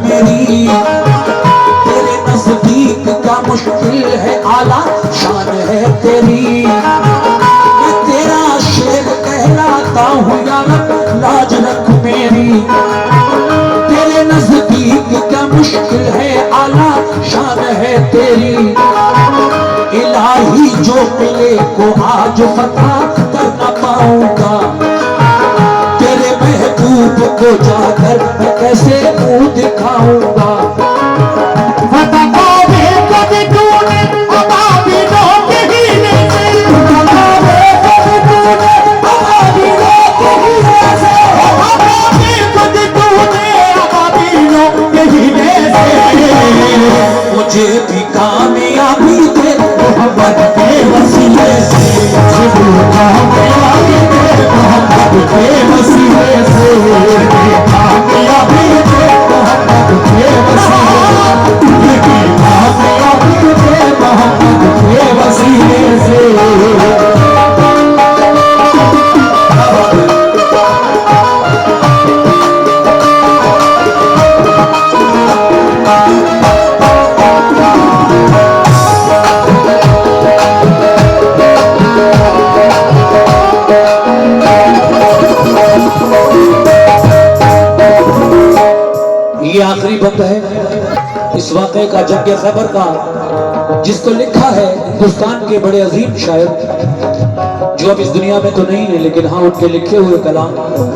मेरी, तेरे नजदीक का मुश्किल है आला शान है तेरी। मैं तेरा शेर कहलाता हूँ या रब लाज रख मेरी, तेरे नजदीक का मुश्किल है आला शान है तेरी। इलाही जो मिले को आज फतह कर न पाऊंगा, तेरे महबूब को जाकर मैं कैसे मुंह दिखाऊंगा। मुझे भी कामयाबी दे मोहब्बत के वसीले से, कामयाबी दे मोहब्बत के वसीले से, कामयाबी दे मोहब्बत के वसीले से, कामयाबी दे मोहब्बत के वसीले से। ये आखिरी बंद है इस वाक़े का, जंग खैबर का, जिसको लिखा है हिंदुस्तान के बड़े अजीम शायर जो अब इस दुनिया में तो नहीं है, लेकिन हाँ उनके लिखे हुए कलाम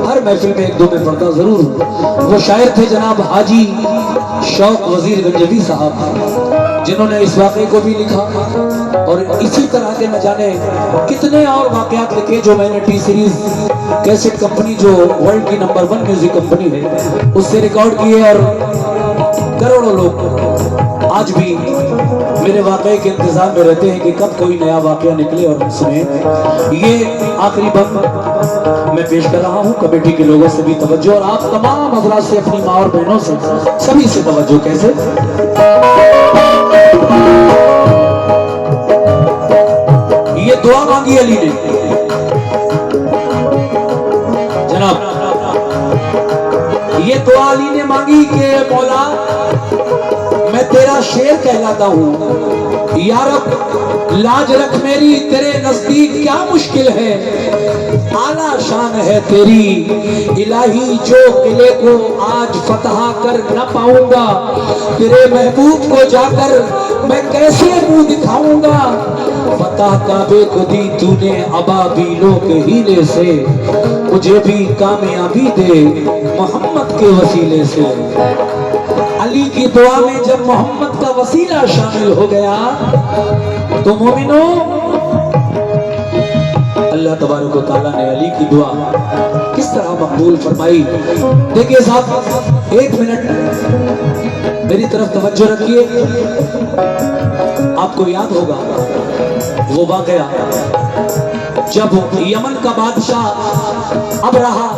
हर महफिल में एक दो में पढ़ता जरूर। वो शायर थे जनाब हाजी शौक वजीर गंजवी साहब, जिन्होंने इस वाक़े को भी लिखा और इसी तरह के न जाने कितने और वाक़यात लिखे जो मैंने टी सीरीज कैसेट कंपनी जो वर्ल्ड की नंबर 1 म्यूजिक कंपनी है उससे रिकॉर्ड किए। और करोड़ों लोग आज भी मेरे वाक़े के इंतजार में रहते हैं कि कब कोई नया वाक़या निकले और हम सुने। ये आखिरी बंद मैं पेश कर रहा हूँ कमेटी के लोगों से भी तवज्जो, और आप तमाम हजरात से, अपनी माँ और बहनों से, सभी से तवज्जो। कैसे ये दुआ मांगी अली ने जनाब, ये दुआ अली ने मांगी कि मौला मैं तेरा शेर कहलाता हूँ या रब लाज रख मेरी, तेरे नजदीक क्या मुश्किल है आला शान है तेरी। इलाही जो किले को आज फतह कर न पाऊंगा, तेरे महबूब को जाकर मैं कैसे मुंह दिखाऊंगा। फतह काबे को दी तूने अबाबीलों के हीले से, मुझे भी कामयाबी दे मोहम्मद के वसीले से। अली की दुआ में जब मोहम्मद का वसीला शामिल हो गया तो मोमिनो अल्लाह तबारक व तआला ने अली की दुआ किस तरह मकबूल फरमाई। देखिए साहब, एक मिनट मेरी तरफ तवज्जो रखिए। आपको याद होगा वो वाक़या जब यमन का बादशाह अबरहा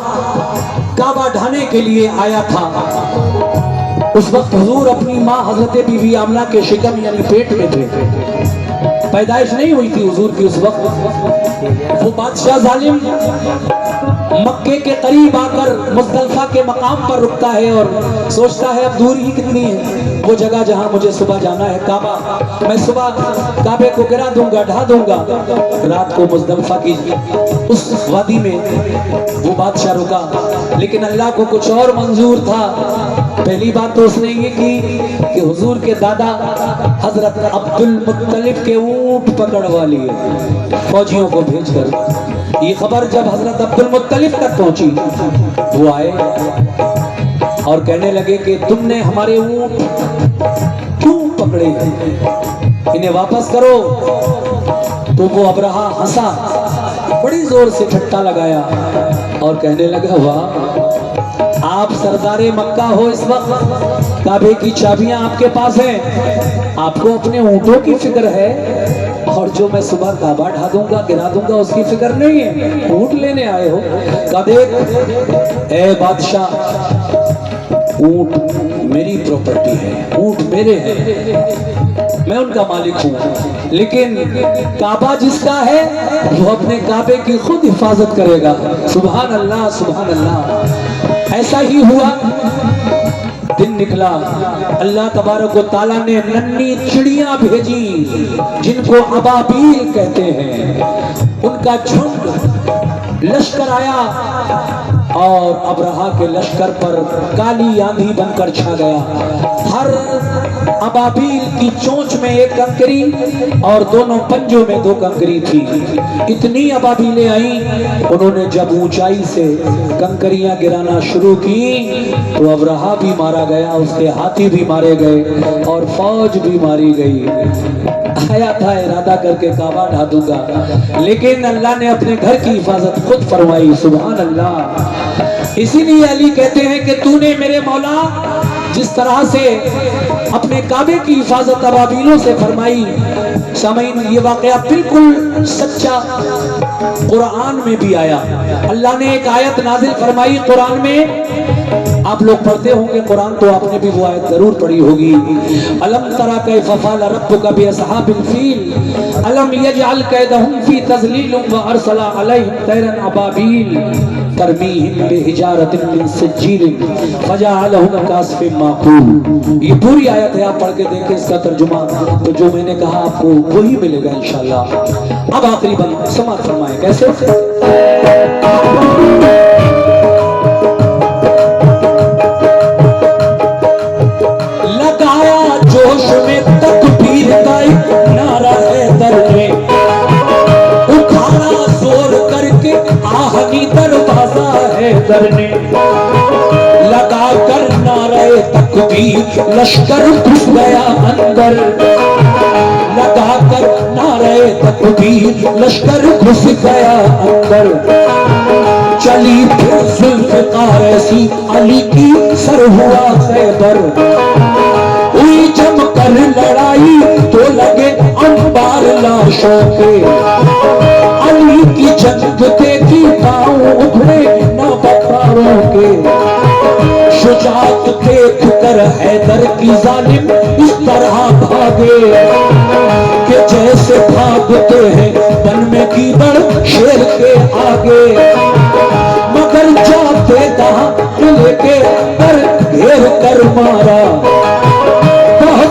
काबा ढाने के लिए आया था। उस वक्त हुजूर अपनी माँ हजरत बीबी आमना के शिकम यानी पेट में थे, पैदाइश नहीं हुई थी हुजूर की उस वक्त। वो बादशाह जालिम मक्के के करीब आकर मुज़दलिफा के मकाम पर रुकता है और सोचता है अब दूर ही कितनी है वो जगह जहां मुझे सुबह जाना है काबा, मैं सुबह काबे को गिरा दूंगा, ढा दूंगा। रात को मुज़दलिफा की उस वादी में वो बादशाह रुका, लेकिन अल्लाह को कुछ और मंजूर था। पहली बात तो उसने ये की कि हुजूर के दादा हजरत अब्दुल मुत्तलिब के ऊंट पकड़वा लिए फौजियों को भेजकर। ये खबर जब हजरत अब्दुल मुत्तलिब तक पहुंची, वो आए और कहने लगे कि तुमने हमारे ऊंट क्यों पकड़े, इन्हें वापस करो। तो वो अबरहा हंसा, बड़ी जोर से ठट्टा लगाया और कहने लगा वाह, आप सरदारे मक्का हो, इस वक्त काबे की चाबियां आपके पास हैं, आपको अपने ऊंटों की फिक्र है, और जो मैं सुबह काबा ढा दूंगा, गिरा दूंगा, उसकी फिक्र नहीं है, ऊंट लेने आए हो। का देख ए बादशाह, ऊंट मेरी प्रॉपर्टी है, ऊंट मेरे हैं, मैं उनका मालिक हूँ, लेकिन काबा जिसका है वो अपने काबे की खुद हिफाजत करेगा। सुभान अल्लाह, सुभान अल्लाह। ऐसा ही हुआ। दिन निकला, अल्लाह तबारक व ताला ने नन्ही चिड़ियां भेजी जिनको अबाबील कहते हैं। उनका झुंड लश्कर आया और अबरहा के लश्कर पर काली आंधी बनकर छा गया। हर अबाबील की चोंच में एक कंकरी और दोनों पंजों में 2 कंकरी थी। इतनी अबाबीलें आई, उन्होंने जब ऊंचाई से कंकरियां गिराना शुरू की तो अबरहा भी मारा गया, उसके हाथी भी मारे गए और फौज भी मारी गई। आया था इरादा करके काबा ढा दूंगा, लेकिन अल्लाह ने अपने घर की हिफाजत खुद फरमाई। सुभान अल्लाह। इसीलिए अली कहते हैं कि तूने मेरे मौला जिस तरह से अपने काबे की हिफाजत अबाबीलों से फरमाई, सामईन ये वाकया बिल्कुल सच्चा कुरान में भी आया। अल्लाह ने एक आयत नाजिल फरमाई कुरान में, आप लोग पढ़ते होंगे कुरान तो आपने भी वो आयत जरूर पढ़ी होगी। अलम तरा कैफ फअल रब्बुका बिअस्हाबिल फील अलम यजअल कैदहुम फी तज़लील व अरसला अलैहिम तैरन अबाबील तरमीहिम बिहिजारतिन मिन सिज्जील फजअलहुम कास्फिन माकूल। ये पूरी आयत है, आप पढ़ के देखें इसका तर्जुमा, तो जो मैंने कहा आपको वही मिलेगा इंशाल्लाह। अब आखिरी बंद समाप्त फरमाएं कैसे। जोश में तकबीर का नारा है दर में, उखाड़ा जोर करके आहनी दरवाजा है दर ने, लगा कर नारे तकबीर लश्कर घुस गया अंदर, लगा कर नारे तकबीर लश्कर घुस गया अंदर। चली फिर जुल्फ़िकार ऐसी अली की सर हुआ खैबर, हुई जमकर लड़ाई तो लगे अंबार लाशों के, अली की जंग देखी पाँव उभरे न बखारों के, शुजात देख कर हैदर की जालिम इस तरह भागे कि जैसे भागते हैं वन में कीड़े शेर के आगे, मगर जाते कहाँ किले के अंदर घेर कर मारा,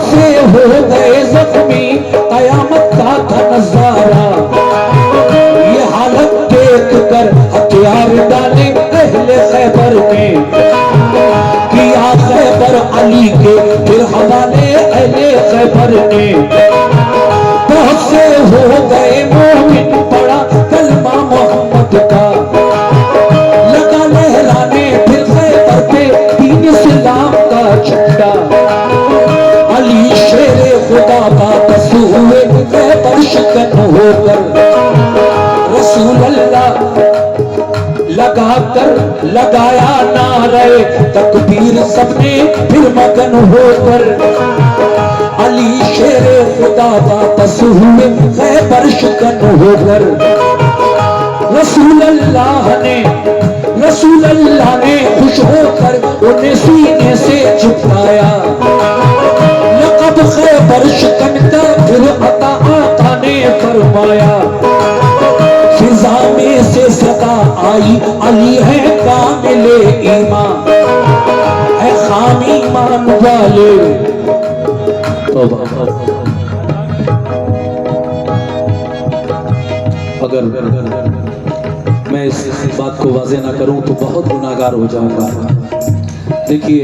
से हो गए जख्मी कयामत का था नजारा। ये हालत देख कर हथियार डाले अहले खैबर में, किया खैबर अली के फिर हवाले अहले खैबर ने, बहुत से हो गए मोमिन पड़ा कलमा मोहम्मद का, लगा लहराने फिर खैबर पे दीन इस्लाम का झंडा। अली शेरे खुदा वापस हुए खैबर शिकन होकर, रसूल अल्लाह लगा कर लगाया नारे तकबीर सबने फिर मगन होकर, अली शेरे खुदा वापस हुए खैबर शिकन होकर। रसूल अल्लाह ने खुश होकर उन्हें सीने से चिपकाया, लक़ब खैबर शिकन का फिर अता आका ने फरमाया। फिजा में से सदा आई अली है कामिले ईमान, है खामी ईमान वाले। अगर मैं इस बात को वाज़ेह ना करूं तो बहुत गुनाहगार हो जाऊंगा। देखिए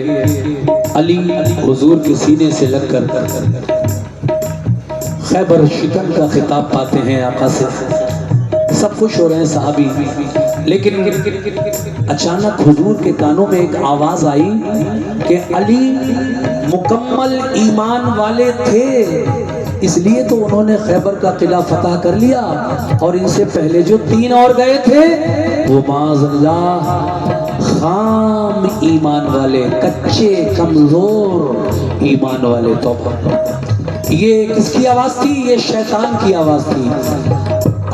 अली हुजूर के सीने से लगकर खैबर शिकन का खिताब पाते हैं आका से, सब खुश हो रहे हैं सहाबी, लेकिन अचानक हुजूर के कानों में एक आवाज आई कि अली मुकम्मल ईमान वाले थे, इसलिए तो उन्होंने खैबर का किला फतह कर लिया, और इनसे पहले जो 3 और गए थे वो माज़अल्लाह खाम ईमान वाले, कच्चे कमजोर ईमान वाले। तो ये किसकी आवाज थी? ये शैतान की आवाज थी।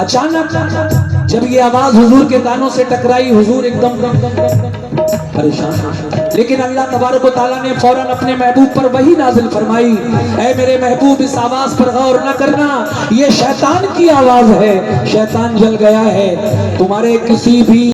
अचानक जब ये आवाज हुजूर के कानों से टकराई, हुजूर एकदम परेशान, लेकिन अल्लाह तबारक व तआला ने फौरन अपने महबूब पर वही नाजिल फरमाई, ऐ मेरे महबूब इस आवाज पर गौर न करना, ये शैतान की आवाज है, शैतान जल गया है, तुम्हारे किसी भी